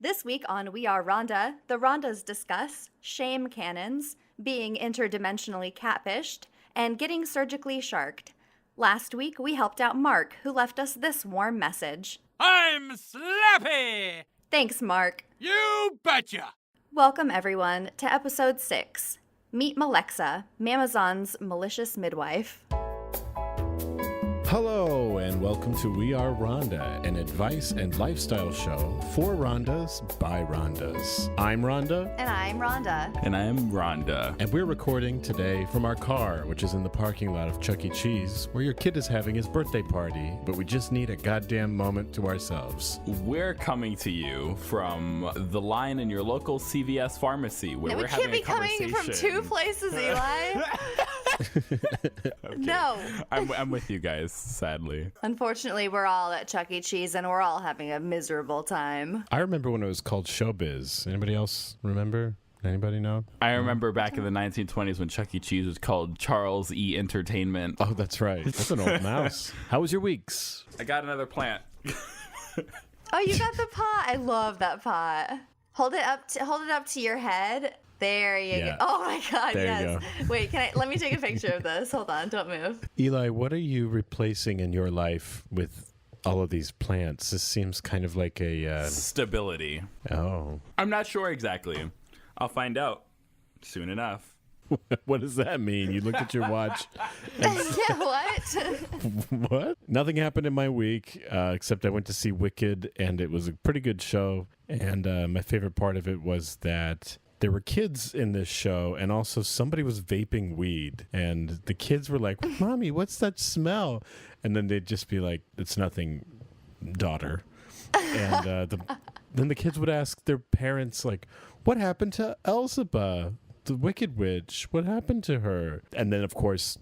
This week on We Are Rhonda, the Rhondas discuss shame canons, being interdimensionally catfished, and getting surgically sharked. Last week, we helped out Mark, who left us this warm message. I'm Slappy! Thanks, Mark. You betcha! Welcome, everyone, to episode 6. Meet Malexa, Mamazon's malicious midwife. Hello, and welcome to We Are Rhonda, an advice and lifestyle show for Rhondas by Rhondas. I'm Rhonda. And I'm Rhonda. And I'm Rhonda. And we're recording today from our car, which is in the parking lot of Chuck E. Cheese, where your kid is having his birthday party, but we just need a goddamn moment to ourselves. We're coming to you from the line in your local CVS pharmacy where we're having a conversation. We can't be coming from two places, Eli. Okay. No. I'm with you guys, sadly. Unfortunately, we're all at Chuck E. Cheese and we're all having a miserable time. I remember when it was called Showbiz. Anybody else remember? Anybody know? I remember back in the 1920s when Chuck E. Cheese was called Charles E. Entertainment. Oh, that's right. That's an old mouse. How was your weeks? I got another plant. Oh, you got the pot. I love that pot. Hold it up to your head. There you go. Oh my God, there yes. You go. Wait, let me take a picture of this. Hold on, don't move. Eli, what are you replacing in your life with all of these plants? This seems kind of like a... Stability. Oh. I'm not sure exactly. I'll find out soon enough. What does that mean? You looked at your watch. Yeah, what? What? Nothing happened in my week, except I went to see Wicked, and it was a pretty good show. And my favorite part of it was that there were kids in this show, and also somebody was vaping weed. And the kids were like, "Mommy, what's that smell?" And then they'd just be like, "It's nothing, daughter." And then the kids would ask their parents, like, "What happened to Elzeba, the Wicked Witch? What happened to her?" And then, of course,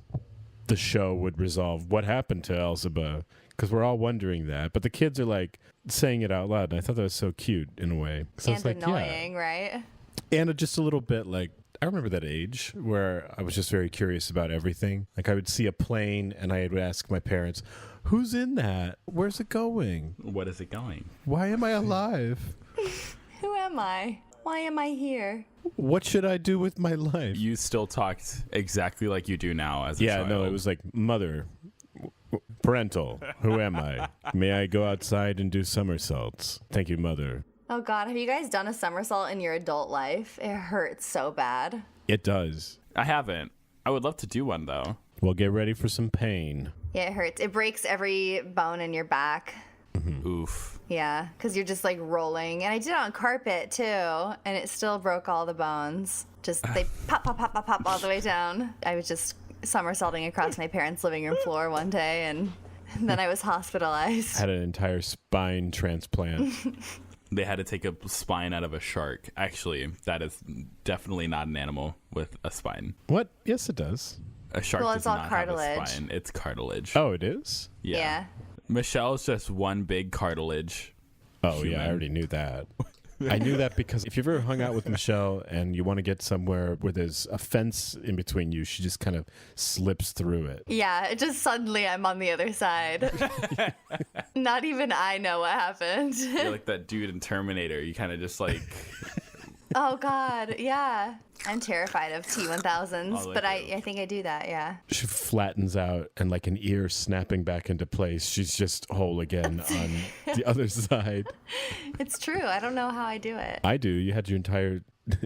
the show would resolve what happened to Elzeba, because we're all wondering that. But the kids are, like, saying it out loud, and I thought that was so cute in a way. So and annoying, right? And just a little bit like, I remember that age where I was just very curious about everything. Like I would see a plane and I would ask my parents, "Who's in that? Where's it going? What is it going? Why am I alive? Who am I? Why am I here? What should I do with my life?" You still talked exactly like you do now as a child. Yeah, no, it was like, "Mother, parental, who am I? May I go outside and do somersaults? Thank you, mother." Oh God, have you guys done a somersault in your adult life? It hurts so bad. It does. I haven't. I would love to do one, though. Well, get ready for some pain. Yeah, it hurts. It breaks every bone in your back. Mm-hmm. Oof. Yeah, because you're just like rolling. And I did it on carpet too, and it still broke all the bones. Just they pop, pop, pop, pop, pop all the way down. I was just somersaulting across my parents' living room floor one day, and then I was hospitalized. Had an entire spine transplant. They had to take a spine out of a shark. Actually, that is definitely not an animal with a spine. What? Yes, it does. A shark Well, does it's all not cartilage. have a spine. It's cartilage. Oh, it is? Yeah. Michelle's just one big cartilage. Oh, human. yeah, I already knew that. I knew that because if you've ever hung out with Michelle and you want to get somewhere where there's a fence in between you, she just kind of slips through it. Yeah, it just suddenly I'm on the other side. Not even I know what happened. You're like that dude in Terminator. You kind of just like... Oh God, yeah. I'm terrified of T-1000s, Oh, but like I think I do that, yeah. She flattens out and like an ear snapping back into place. She's just whole again on the other side. It's true. I don't know how I do it. I do. You had your entire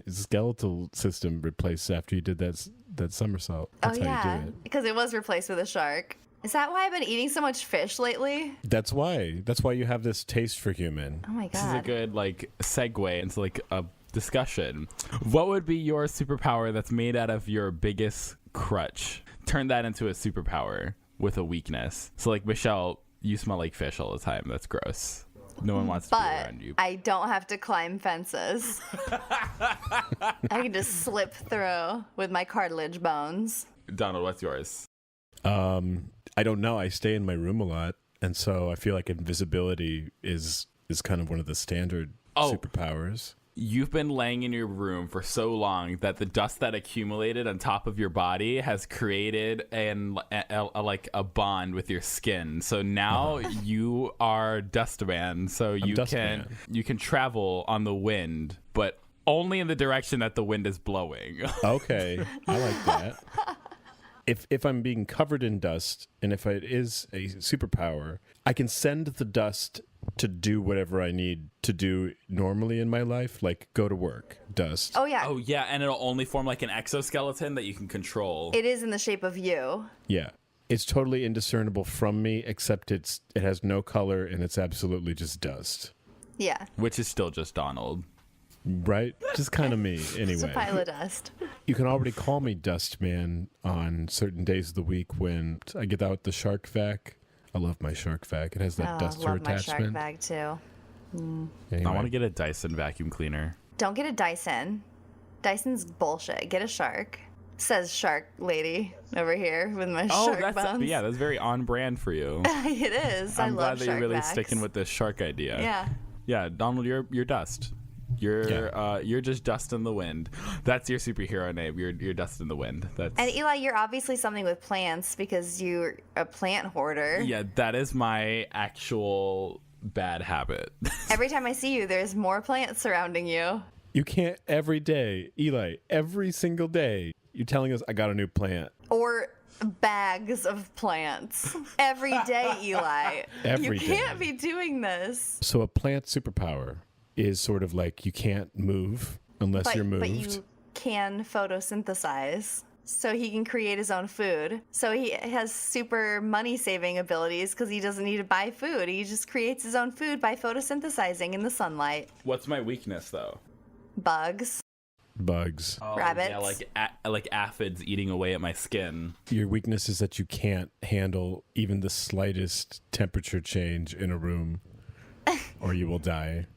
skeletal system replaced after you did that somersault. That's oh, yeah. how you do it. Because it was replaced with a shark. Is that why I've been eating so much fish lately? That's why. That's why you have this taste for human. Oh my God. This is a good like segue into like a discussion. What would be your superpower that's made out of your biggest crutch? Turn that into a superpower with a weakness. So like, Michelle, you smell like fish all the time. That's gross. No one wants to be But around you. I don't have to climb fences. I can just slip through with my cartilage bones. Donald, what's yours? I don't know. I stay in my room a lot, and so I feel like invisibility is kind of one of the standard superpowers. you've been laying in your room for so long that the dust that accumulated on top of your body has created like a bond with your skin. So now you are Dust Man. So you can travel on the wind, but only in the direction that the wind is blowing. Okay, I like that. If I'm being covered in dust, and if it is a superpower, I can send the dust to do whatever I need to do normally in my life, like go to work, dust. Oh, yeah. Oh, yeah, and it'll only form like an exoskeleton that you can control. It is in the shape of you. Yeah. It's totally indiscernible from me, except it has no color, and it's absolutely just dust. Yeah. Which is still just Donald. Right? Just kind of me, anyway. It's a pile of dust. You can already call me Dust Man on certain days of the week when I get out the shark vac. I love my shark vac. It has that duster I love my attachment. shark bag, too. Anyway. I want to get a Dyson vacuum cleaner. Don't get a Dyson. Dyson's bullshit. Get a shark. Says shark lady over here with my shark bones. Yeah, that's very on brand for you. It is. I I'm love glad that shark you're really vacs. sticking with this shark idea. Yeah. Yeah, Donald, you're dust. You're just dust in the wind. That's your superhero name. You're dust in the wind. That's And Eli, you're obviously something with plants because you're a plant hoarder. yeah, that is my actual bad habit. Every time I see you, there's more plants surrounding you. You can't every day, Eli, every single day, you're telling us I got a new plant. Or bags of plants. Every day, Eli. Every you can't be doing this. So a plant superpower is sort of like you can't move unless you're moved. But you can photosynthesize. So he can create his own food. So he has super money-saving abilities because he doesn't need to buy food. He just creates his own food by photosynthesizing in the sunlight. What's my weakness though? Bugs. Bugs. Oh, Rabbits. Yeah, like aphids eating away at my skin. Your weakness is that you can't handle even the slightest temperature change in a room or you will die.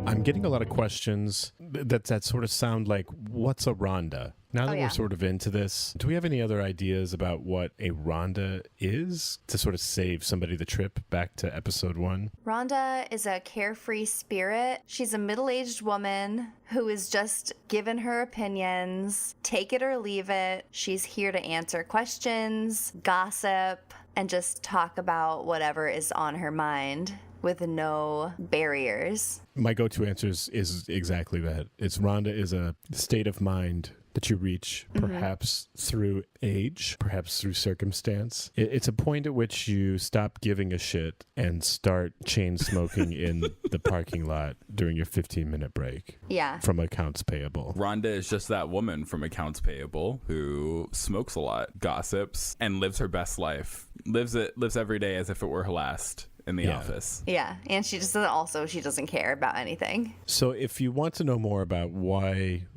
I'm getting a lot of questions that sort of sound like, what's a Rhonda? Now that we're sort of into this, do we have any other ideas about what a Rhonda is to sort of save somebody the trip back to episode 1? Rhonda is a carefree spirit. She's a middle-aged woman who is just given her opinions, take it or leave it. She's here to answer questions, gossip, and just talk about whatever is on her mind with no barriers. My go-to answer is exactly that. Rhonda is a state of mind that you reach, perhaps through age, perhaps through circumstance. It's a point at which you stop giving a shit and start chain smoking in the parking lot during your 15-minute break. Yeah. From accounts payable. Rhonda is just that woman from accounts payable who smokes a lot, gossips, and lives her best life. Lives every day as if it were her last in the office. Yeah, and she doesn't care about anything. So if you want to know more about why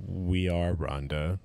we are Rhonda,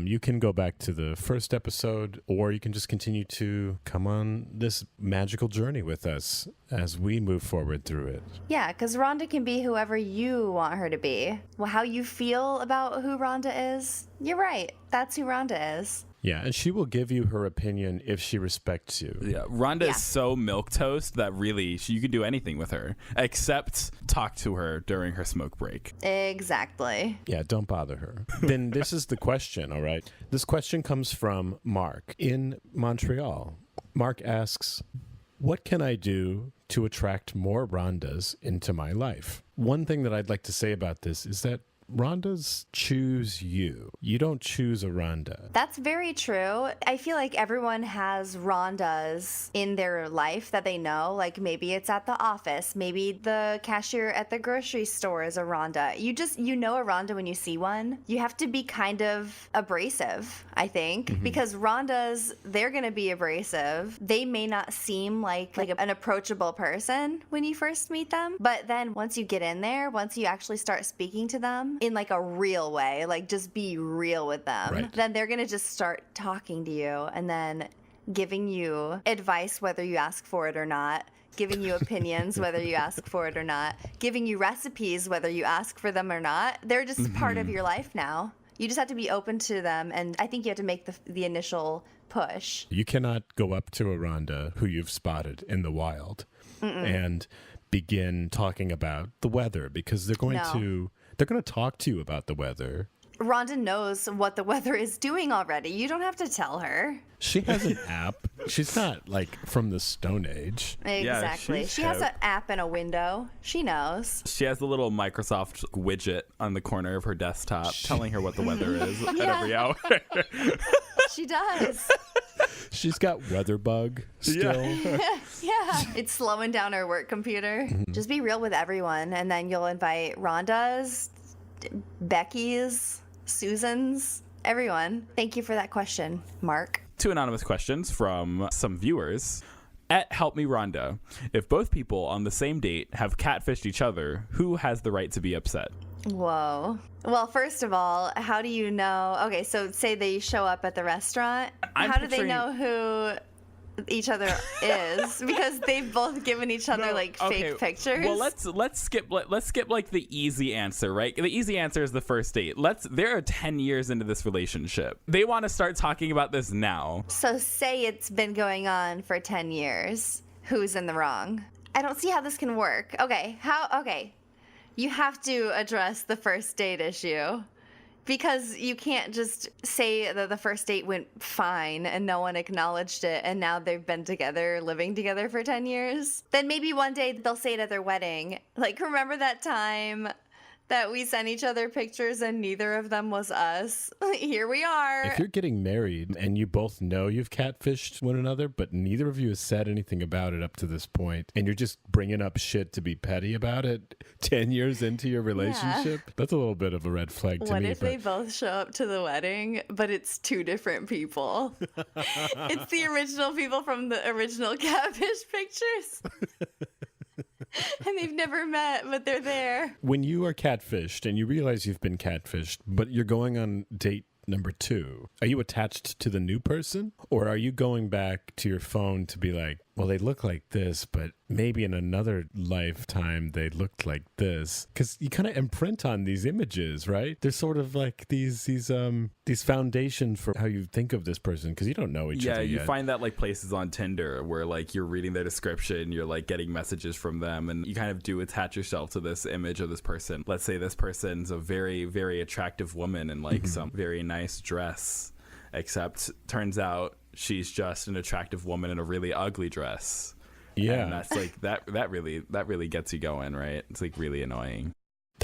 you can go back to the first episode, or you can just continue to come on this magical journey with us as we move forward through it. Yeah, because Rhonda can be whoever you want her to be. Well, how you feel about who Rhonda is, you're right. That's who Rhonda is. Yeah, and she will give you her opinion if she respects you. Yeah, Rhonda is so milquetoast that really you can do anything with her except talk to her during her smoke break. Exactly. Yeah, don't bother her. Then this is the question, all right? This question comes from Mark in Montreal. Mark asks, what can I do to attract more Rhondas into my life? One thing that I'd like to say about this is that Rhondas choose you. You don't choose a Rhonda. That's very true. I feel like everyone has Rhondas in their life that they know. Like maybe it's at the office. Maybe the cashier at the grocery store is a Rhonda. You know a Rhonda when you see one. You have to be kind of abrasive, I think, because Rhondas, they're going to be abrasive. They may not seem like an approachable person when you first meet them. But then once you get in there, once you actually start speaking to them, in like a real way, like just be real with them, then they're gonna just start talking to you and then giving you advice whether you ask for it or not, giving you opinions whether you ask for it or not, giving you recipes whether you ask for them or not. They're just part of your life now. You just have to be open to them, and I think you have to make the initial push. You cannot go up to a Rhonda who you've spotted in the wild and begin talking about the weather because they're going to talk to you about the weather. Rhonda knows what the weather is doing already. You don't have to tell her. She has an app. She's not like from the Stone Age. Exactly. she's She has hip. an app in a window. She knows. She has a little Microsoft widget on the corner of her desktop telling her what the weather is at every hour. She does. She's got weather bug still. Yeah. It's slowing down her work computer. Just be real with everyone, and then you'll invite Rhondas, Becky's, Susan's, everyone. Thank you for that question, Mark. 2 anonymous questions from some viewers. At Help Me Rhonda, if both people on the same date have catfished each other, who has the right to be upset? Whoa. Well, first of all, how do you know? Okay, so say they show up at the restaurant. How do they know who each other is? Because they've both given each other fake pictures. Well, let's skip like the easy answer, right? The easy answer is the first date. They're 10 years into this relationship. They want to start talking about this now. So say it's been going on for 10 years. Who's in the wrong? I don't see how this can work. Okay, you have to address the first date issue. Because you can't just say that the first date went fine and no one acknowledged it and now they've been together, living together for 10 years. Then maybe one day they'll say it at their wedding, like, remember that time that we sent each other pictures and neither of them was us? Here we are. If you're getting married and you both know you've catfished one another, but neither of you has said anything about it up to this point, and you're just bringing up shit to be petty about it 10 years into your relationship, that's a little bit of a red flag to me. What if they both show up to the wedding, but it's 2 different people? It's the original people from the original catfish pictures. And they've never met, but they're there. When you are catfished and you realize you've been catfished, but you're going on date number 2, are you attached to the new person? Or are you going back to your phone to be like, well, they look like this, but maybe in another lifetime they looked like this? Because you kind of imprint on these images, right? They're sort of like these foundations for how you think of this person, because you don't know each other yet. Yeah, you find that like places on Tinder where like you're reading their description, you're like getting messages from them, and you kind of do attach yourself to this image of this person. Let's say this person's a very, very attractive woman in like some very nice dress, except turns out she's just an attractive woman in a really ugly dress. Yeah. And that's like that really gets you going, right? It's like really annoying.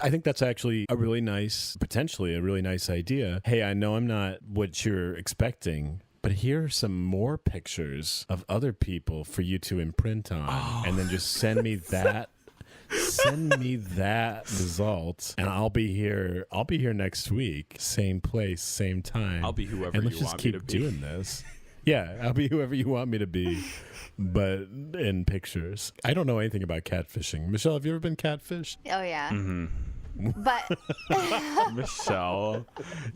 I think that's actually potentially a really nice idea. Hey, I know I'm not what you're expecting, but here are some more pictures of other people for you to imprint on, and then just send me that. Send me that result, and I'll be here next week, same place, same time. I'll be whoever and you let's just want me to keep be. doing this. Yeah, I'll be whoever you want me to be, but in pictures. I don't know anything about catfishing. Michelle, have you ever been catfished? Oh, yeah. Mm-hmm. But Michelle,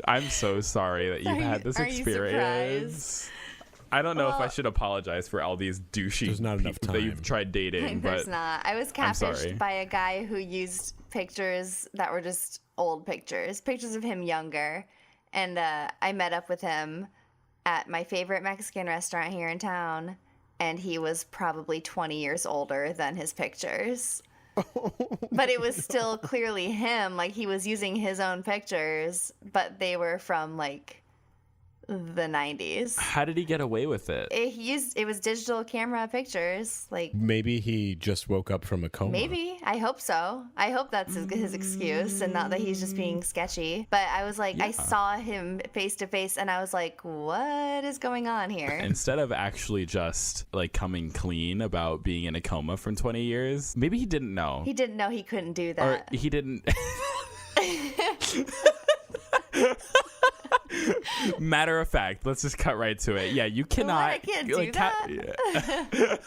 I'm so sorry that you've had this are you experience. I don't know if I should apologize for all these douchey There's not enough people that time. you've tried dating. There's but not. I was sorry. catfished by a guy who used pictures that were just old pictures of him younger. And I met up with him at my favorite Mexican restaurant here in town. And he was probably 20 years older than his pictures. But it was still clearly him. Like, he was using his own pictures, but they were from like the 90s. How did he get away with it? It was digital camera pictures. Like, Maybe he just woke up from a coma. maybe. I hope so. I hope that's his excuse and not that he's just being sketchy. But I was like, I saw him face to face and I was like, what is going on here? Instead of actually just like coming clean about being in a coma for 20 years, maybe he didn't know. He didn't know he couldn't do Or that. he didn't. Matter of fact, let's just cut right to it. Yeah, you cannot. I can't do that.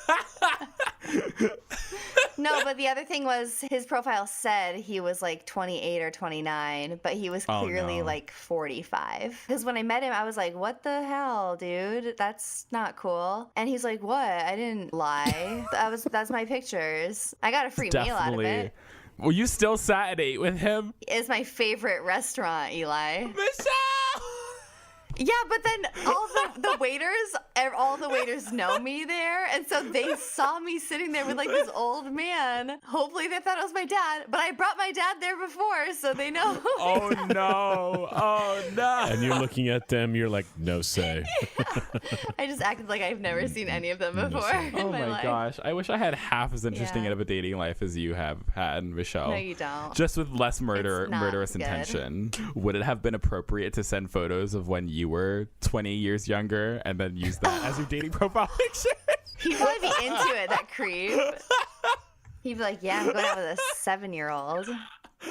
No, but the other thing was his profile said he was like 28 or 29, but he was clearly no. like 45. Because when I met him, I was like, what the hell, dude? That's not cool. And he's like, what? I didn't lie. That's my pictures. I got a free meal out of it. Well, you still sat and ate with him? It's my favorite restaurant, Eli. Michelle! Yeah, but then all the waiters know me there, and so they saw me sitting there with like this old man. Hopefully they thought it was my dad, but I brought my dad there before, so they know. Oh no. Oh no. And you're looking at them, you're like, no say. I just acted like I've never seen any of them before in Oh my my life. gosh. I wish I had half as interesting Yeah. of a dating life as you have had, Michelle. No, you don't. Just with less It's not murderous good. intention. Would it have been appropriate to send photos of when you were 20 years younger and then use that as your dating profile picture? He'd probably be into it, that creep. He'd be like, yeah, I'm going out with a 7-year-old.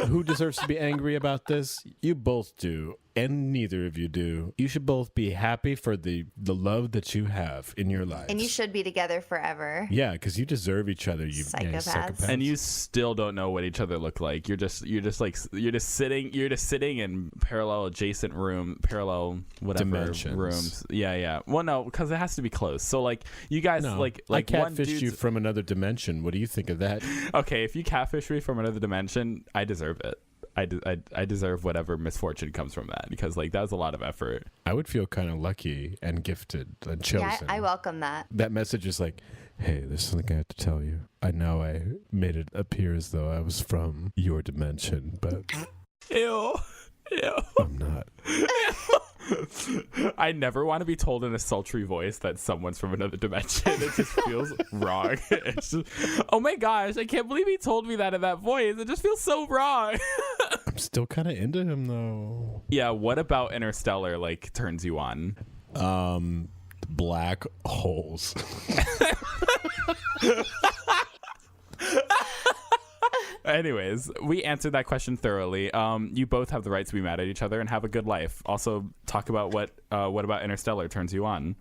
Who deserves to be angry about this? You both do, and neither of you do. You should both be happy for the love that you have in your lives. And you should be together forever. Yeah, because you deserve each other. You Psychopaths. And you still don't know what each other look like. You're just sitting in parallel whatever Dimensions. rooms. Yeah. Well, no, because it has to be close. So like you guys No, like I one catfished dude's- you from another dimension. What do you think of that? Okay, if you catfish me from another dimension, I deserve it. I deserve whatever misfortune comes from that, because like that was a lot of effort. I would feel kind of lucky and gifted and chosen. Yeah, I welcome that. That message is like, hey, there's something I have to tell you. I know I made it appear as though I was from your dimension, but Ew. I'm not. I never want to be told in a sultry voice that someone's from another dimension. It just feels wrong. It's just, oh my gosh, I can't believe he told me that in that voice. It just feels so wrong. I'm still kind of into him though. Yeah, what about Interstellar like turns you on? Black holes. Anyways, we answered that question thoroughly. You both have the right to be mad at each other and have a good life. Also, talk about what about Interstellar turns you on.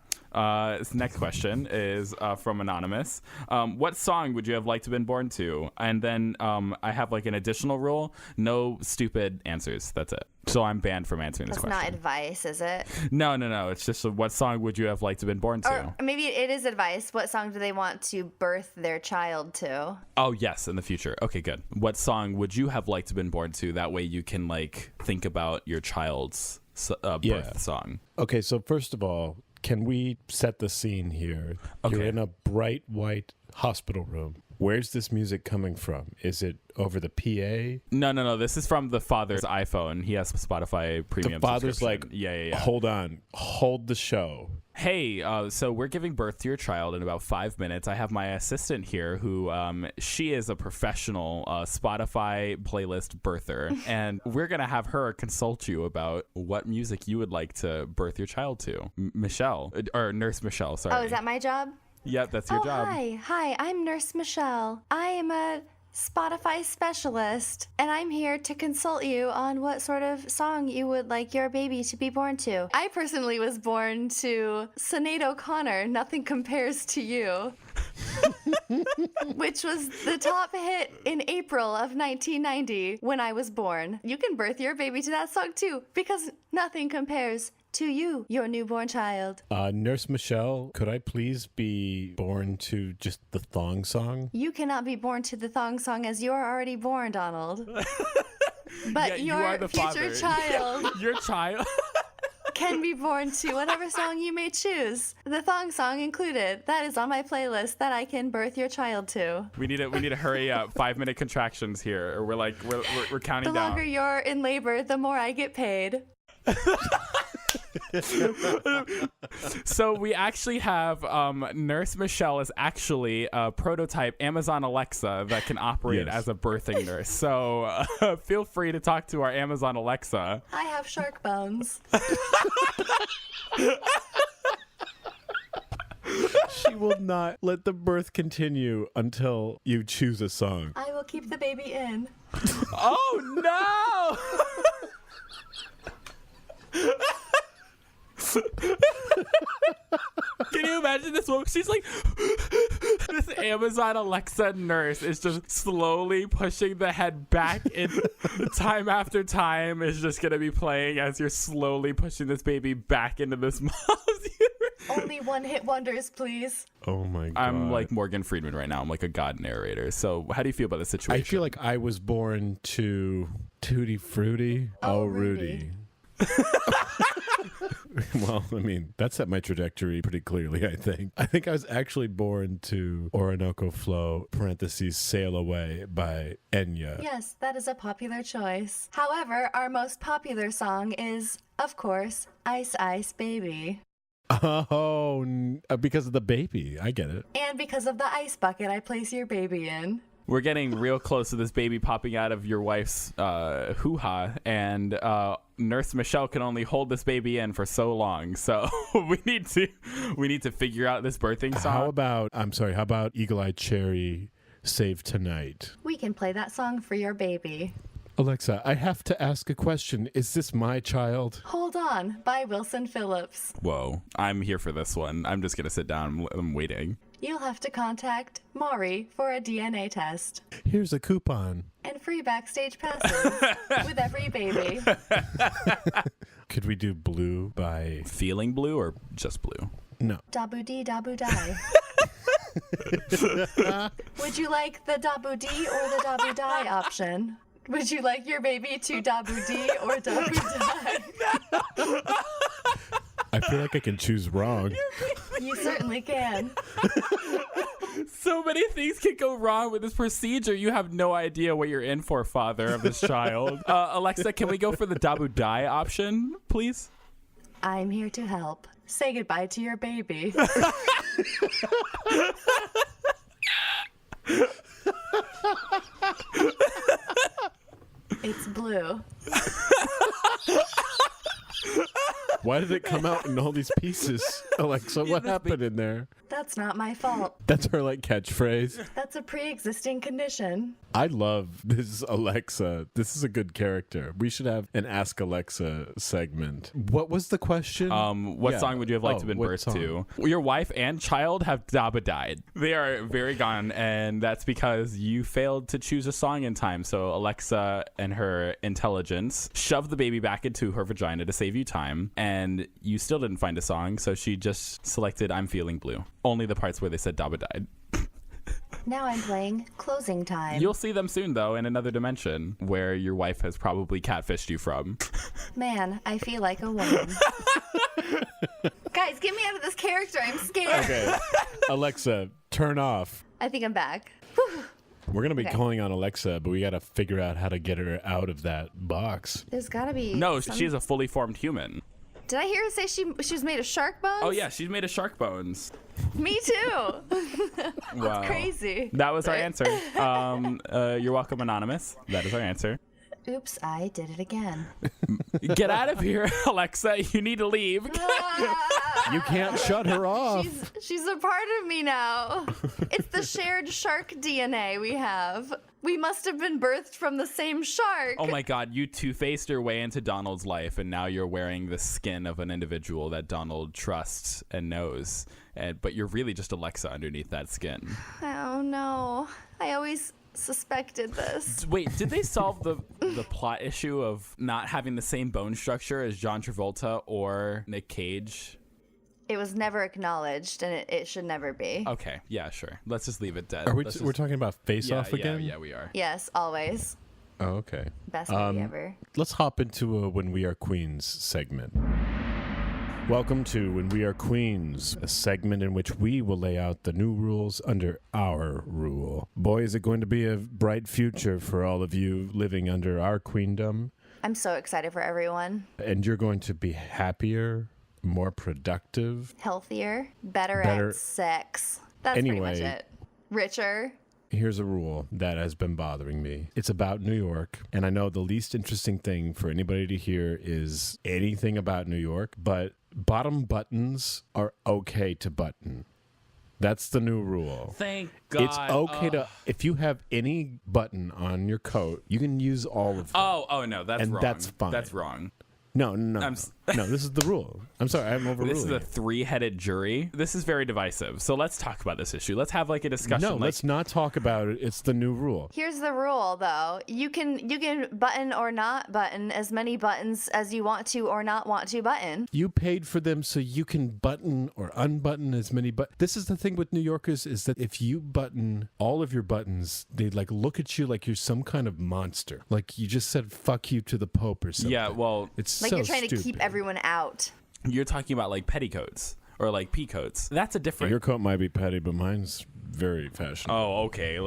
This next question is from Anonymous. What song would you have liked to have been born to? And then I have like an additional rule: no stupid answers. That's it. So I'm banned from answering this That's question. not advice, is it? No. It's just what song would you have liked to have been born to? Or maybe it is advice. What song do they want to birth their child to? Oh, yes, in the future. Okay, good. What song would you have liked to have been born to? That way you can like think about your child's birth song. Okay, so first of all, can we set the scene here? Okay. You're in a bright white hospital room. Where's this music coming from? Is it over the PA? No. This is from the father's iPhone. He has Spotify premium. The father's like, subscription. Yeah. Hold on. Hold the show. Hey, so we're giving birth to your child in about 5 minutes. I have my assistant here who she is a professional Spotify playlist birther. And we're going to have her consult you about what music you would like to birth your child to. Michelle, or Nurse Michelle, sorry. Oh, is that my job? Yep, that's your job. Hi, I'm Nurse Michelle. I am a Spotify specialist, and I'm here to consult you on what sort of song you would like your baby to be born to. I personally was born to Sinead O'Connor, Nothing Compares to You, which was the top hit in April of 1990 when I was born. You can birth your baby to that song too, because nothing compares to you, your newborn child. Nurse Michelle, could I please be born to just the thong song? You cannot be born to the thong song as you are already born, Donald. But you are your the future father. child Your child. can be born to whatever song you may choose. The thong song included. That is on my playlist that I can birth your child to. We need to hurry up. 5-minute contractions here. Or we're counting The down. longer you're in labor, the more I get paid. So we actually have Nurse Michelle is actually a prototype Amazon Alexa that can operate Yes. as a birthing nurse. So feel free to talk to our Amazon Alexa. I have shark bones. She will not let the birth continue until you choose a song. I will keep the baby in. Oh no! Can you imagine this woman? She's like, this Amazon Alexa nurse is just slowly pushing the head back in. Time after time is just going to be playing as you're slowly pushing this baby back into this mom's uterus. Only one-hit wonders, please. Oh my God. I'm like Morgan Freeman right now. I'm like a god narrator. So how do you feel about the situation? I feel like I was born to Tutti Frutti. Oh, Rudy. Well, I mean, that set my trajectory pretty clearly, I think. I think I was actually born to Orinoco Flow, parentheses, Sail Away by Enya. Yes, that is a popular choice. However, our most popular song is, of course, Ice Ice Baby. Oh, because of the baby. I get it. And because of the ice bucket I place your baby in. We're getting real close to this baby popping out of your wife's hoo-ha, and Nurse Michelle can only hold this baby in for so long. So we need to figure out this birthing song. How about Eagle Eye Cherry, Save Tonight? We can play that song for your baby. Alexa, I have to ask a question. Is this my child? Hold On by Wilson Phillips. Whoa, I'm here for this one. I'm just gonna sit down. I'm waiting. You'll have to contact Maury for a DNA test. Here's a coupon. And free backstage passes with every baby. Could we do Blue by... Feeling Blue or just Blue? No. Dabu dee dabu die. Would you like the dabu dee or the dabu die option? Would you like your baby to dabu dee or dabu die? I feel like I can choose wrong. You certainly can. So many things can go wrong with this procedure. You have no idea what you're in for, father of this child. Alexa, can we go for the dabu die option, please? I'm here to help. Say goodbye to your baby. It's blue. Why did it come out in all these pieces? Alexa, what happened in there? That's not my fault. That's her catchphrase. That's a pre-existing condition. I love this Alexa. This is a good character. We should have an Ask Alexa segment. What was the question? What song would you have liked to have been what birthed song? to? Your wife and child have Daba died. They are very gone, and that's because you failed to choose a song in time. So Alexa and her intelligence shoved the baby back into her vagina to save you time, and you still didn't find a song, so she just selected I'm Feeling Blue. Only the parts where they said Daba died. Now I'm playing Closing Time. You'll see them soon, though, in another dimension where your wife has probably catfished you from. Man, I feel like a woman. Guys, get me out of this character. I'm scared. Okay. Alexa, turn off. I think I'm back. We're going to be Okay. calling on Alexa, but we got to figure out how to get her out of that box. There's gotta be. No, some- she's a fully formed human. Did I hear her say she was made of shark bones? Oh, yeah, she's made of shark bones. Me too. Wow. Crazy. That was our answer. You're welcome, Anonymous. That is our answer. Oops, I did it again. Get out of here, Alexa. You need to leave. You can't shut her off. She's a part of me now. It's the shared shark DNA we have. We must have been birthed from the same shark. Oh my God, you two-faced your way into Donald's life, and now you're wearing the skin of an individual that Donald trusts and knows. But you're really just Alexa underneath that skin. Oh no. I always suspected this. Wait, did they solve the plot issue of not having the same bone structure as John Travolta or Nick Cage? It was never acknowledged, and it should never be. Okay, yeah, sure. Let's just leave it dead. Are we Let's we're talking about Face Off again? Yeah, we are. Yes, always. Oh, okay. Best movie ever. Let's hop into a When We Are Queens segment. Welcome to When We Are Queens, a segment in which we will lay out the new rules under our rule. Boy, is it going to be a bright future for all of you living under our queendom. I'm so excited for everyone. And you're going to be happier, more productive. Healthier, better Better- at sex. That's pretty much Anyway. it. Richer. Here's a rule that has been bothering me. It's about New York, and I know the least interesting thing for anybody to hear is anything about New York, but bottom buttons are okay to button. That's the new rule. Thank God. It's okay to, if you have any button on your coat, you can use all of them. Oh no, that's And wrong. that's fine. That's wrong. No, I'm this is the rule. I'm sorry, I'm overruling. This is a it. three-headed jury. This is very divisive. So let's talk about this issue. Let's have a discussion. No, let's not talk about it. It's the new rule. Here's the rule, though. You can button or not button as many buttons as you want to or not want to button. You paid for them so you can button or unbutton as many This is the thing with New Yorkers is that if you button all of your buttons, they look at you like you're some kind of monster. Like you just said fuck you to the Pope or something. Yeah, well, It's Like so you're trying stupid. to keep everyone out. You're talking about like petticoats or like peacoats. That's a different. Your coat might be petty, but mine's very fashionable. Oh, okay.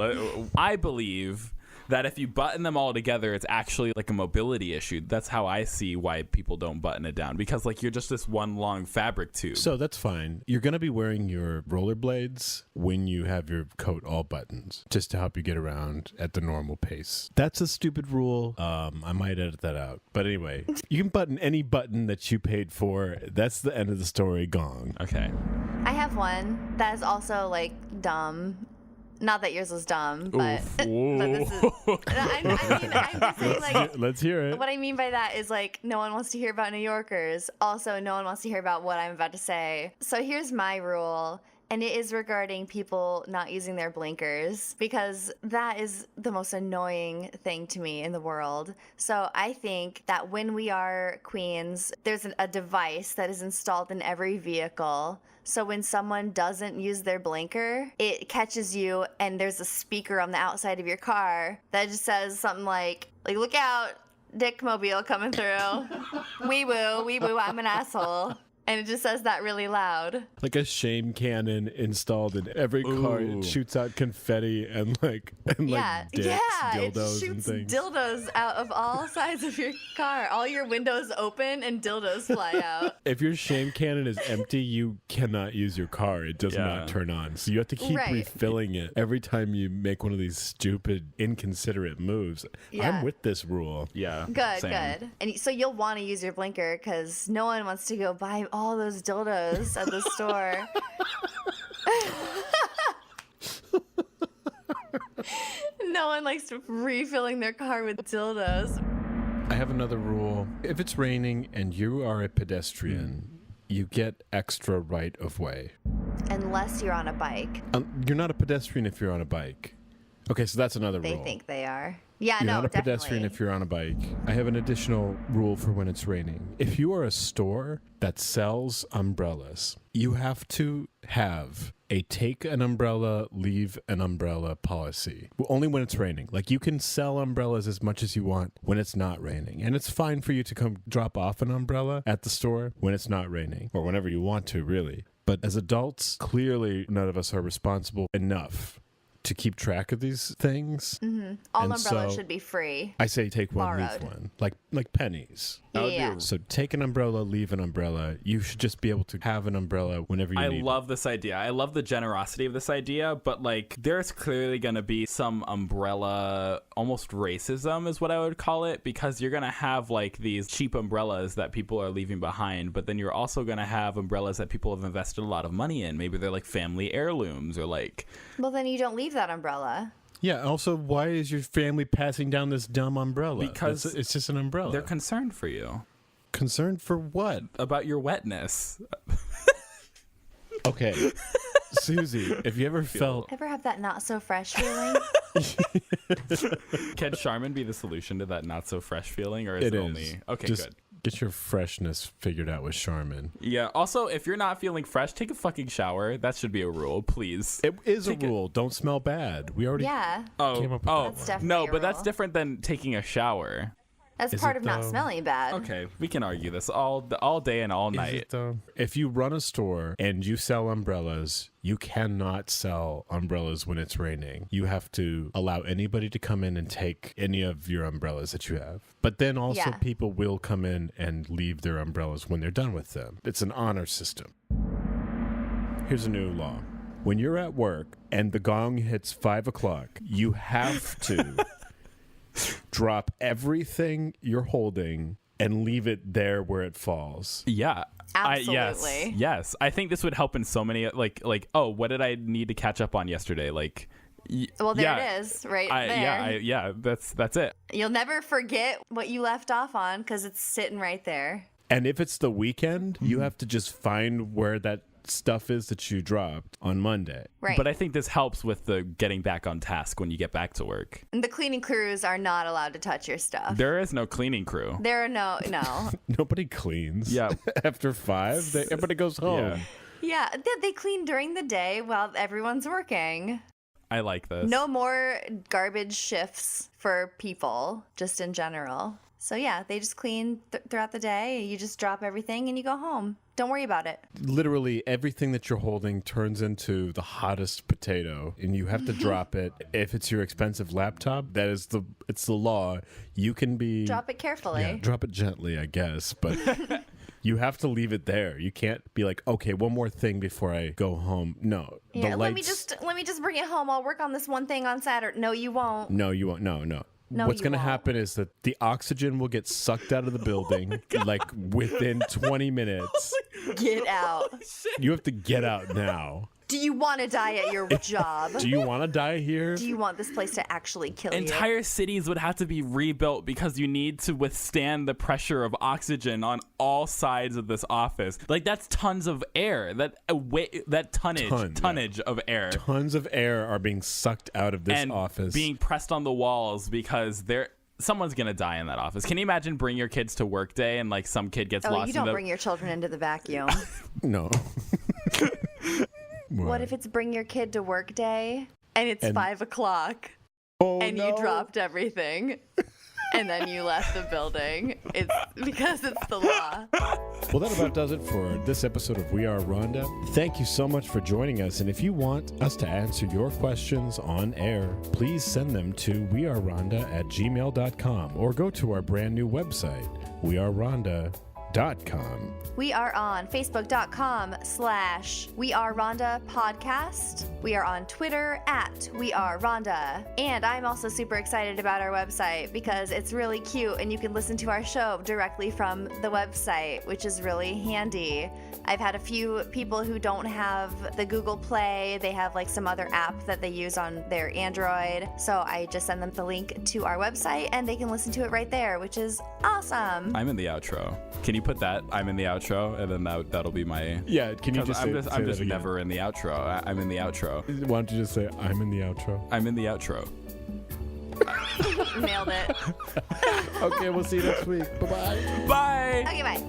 I believe that if you button them all together, it's actually like a mobility issue. That's how I see why people don't button it down, because like you're just this one long fabric tube. So that's fine. You're going to be wearing your rollerblades when you have your coat all buttons, just to help you get around at the normal pace. That's a stupid rule. I might edit that out. But anyway, you can button any button that you paid for. That's the end of the story. Gong. Okay. I have one that is also like dumb. Not that yours was dumb, but, but this is. I'm just saying, like, Let's hear it. what I mean by that is like no one wants to hear about New Yorkers. Also, no one wants to hear about what I'm about to say. So here's my rule. And it is regarding people not using their blinkers, because that is the most annoying thing to me in the world. So I think that when we are queens, there's a device that is installed in every vehicle. So when someone doesn't use their blinker, it catches you, and there's a speaker on the outside of your car that just says something like look out, Dickmobile coming through. Wee woo, I'm an asshole. And it just says that really loud. Like a shame cannon installed in every car. It shoots out confetti and like dicks, dildos, it shoots and things. dildos out of all sides of your car. All your windows open and dildos fly out. If your shame cannon is empty, you cannot use your car. It does not turn on. So you have to keep refilling it every time you make one of these stupid, inconsiderate moves. Yeah. I'm with this rule. Yeah. Good. And so you'll want to use your blinker because no one wants to go buy all those dildos at the store. No one likes refilling their car with dildos. I have another rule. If it's raining and you are a pedestrian, you get extra right of way. Unless you're on a bike. You're not a pedestrian if you're on a bike. Okay, so that's another They rule. think they are. Yeah, You're no, not a definitely. pedestrian if you're on a bike. I have an additional rule for when it's raining. If you are a store that sells umbrellas, you have to have a take an umbrella, leave an umbrella policy. Well, only when it's raining. Like, you can sell umbrellas as much as you want when it's not raining. And it's fine for you to come drop off an umbrella at the store when it's not raining, or whenever you want to, really. But as adults, clearly none of us are responsible enough to keep track of these things. Mm-hmm. All And umbrellas so should be free. I say take one, Borrowed. leave one. Like pennies. Yeah. So take an umbrella, leave an umbrella. You should just be able to have an umbrella whenever you need I love this idea. I love the generosity of this idea, but like there's clearly going to be some umbrella, almost racism is what I would call it, because you're going to have like these cheap umbrellas that people are leaving behind, but then you're also going to have umbrellas that people have invested a lot of money in. Maybe they're like family heirlooms or like... Well, then you don't leave that umbrella. Yeah, also, why is your family passing down this dumb umbrella? Because it's just an umbrella. They're concerned for you. Concerned for what? About your wetness. Okay. Susie, if you ever felt... Ever have that not so fresh feeling? Can Charmin be the solution to that not so fresh feeling, or is it only... Okay, just good. Get your freshness figured out with Charmin. Yeah, also, if you're not feeling fresh, take a fucking shower. That should be a rule, please. It is a rule. Don't smell bad. We already Yeah. came up with that That's one. definitely No, a but that's rule. different than taking a shower. That's Is part it of not though? smelling bad. Okay, we can argue this all day and all Is night. it though? If you run a store and you sell umbrellas, you cannot sell umbrellas when it's raining. You have to allow anybody to come in and take any of your umbrellas that you have. But then also Yeah. people will come in and leave their umbrellas when they're done with them. It's an honor system. Here's a new law. When you're at work and the gong hits 5 o'clock, you have to drop everything you're holding and leave it there where it falls. Yeah. Absolutely. Yes. I think this would help in so many like oh, what did I need to catch up on yesterday? Like Well, there yeah, it is, right there. Yeah, that's it. You'll never forget what you left off on because it's sitting right there. And if it's the weekend, you have to just find where that stuff is that you dropped on Monday. Right. But I think this helps with the getting back on task when you get back to work. And the cleaning crews are not allowed to touch your stuff. There is no cleaning crew. There are no. Nobody cleans. Yeah. After 5, everybody goes home. Yeah. Yeah, they clean during the day while everyone's working. I like this. No more garbage shifts for people, just in general. So yeah, they just clean throughout the day. You just drop everything and you go home. Don't worry about it. Literally everything that you're holding turns into the hottest potato, and you have to drop it. If it's your expensive laptop, it's the law. You can be Drop it carefully. Yeah, drop it gently, I guess, but you have to leave it there. You can't be like, okay, one more thing before I go home. No, Yeah, the let lights. me just bring it home. I'll work on this one thing on Saturday. No, you won't. No, you won't. No. No, What's you going to won't. happen is that the oxygen will get sucked out of the building like within 20 minutes. Get out. You have to get out now. Do you want to die at your job? Do you want to die here? Do you want this place to actually kill you? Entire cities would have to be rebuilt because you need to withstand the pressure of oxygen on all sides of this office. Like, that's tons of air. That tonnage of air. Tons of air are being sucked out of this and office. being pressed on the walls because someone's gonna die in that office. Can you imagine bring your kids to work day and like some kid gets lost you don't bring your children into the vacuum. No. What if it's bring your kid to work day and it's 5 o'clock and no. you dropped everything and then you left the building? It's because it's the law. Well, that about does it for this episode of We Are Rhonda. Thank you so much for joining us. And if you want us to answer your questions on air, please send them to wearerhonda@gmail.com or go to our brand new website, wearerhonda.com. We are on Facebook.com/WeAreRhonda Podcast. We are on Twitter @WeAreRhonda. And I'm also super excited about our website because it's really cute and you can listen to our show directly from the website, which is really handy. I've had a few people who don't have the Google Play. They have like some other app that they use on their Android. So I just send them the link to our website and they can listen to it right there, which is awesome. I'm in the outro. Can you put that? I'm in the outro, and then that'll be my. Yeah, can you just say I'm that just again? never in the outro. I'm in the outro. Why don't you just say, I'm in the outro? I'm in the outro. Nailed it. Okay, we'll see you next week. Bye-bye. Bye. Okay, bye.